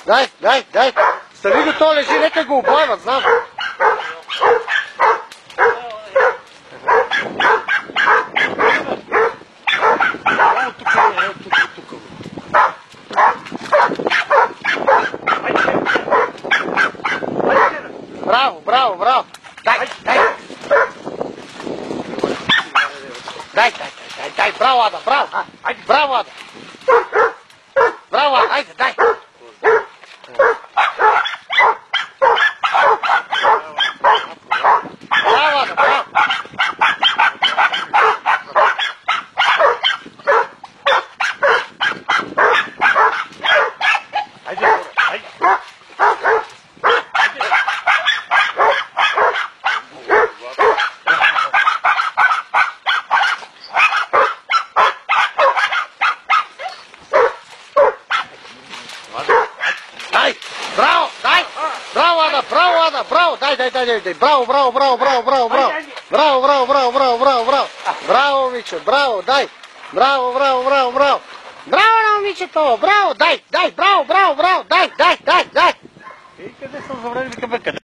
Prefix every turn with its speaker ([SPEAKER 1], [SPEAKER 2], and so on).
[SPEAKER 1] Дай. Стани го, то лежи, нека го обойват, знам. Тук. Браво. Дай. Браво, Ада, браво, айде, дай. Браво, Ада, браво. Браво, дай, браво, Мичо, браво, дай, браво, на момичето, браво, дай, браво, дай. И къде съм заврели, вика, бе, къде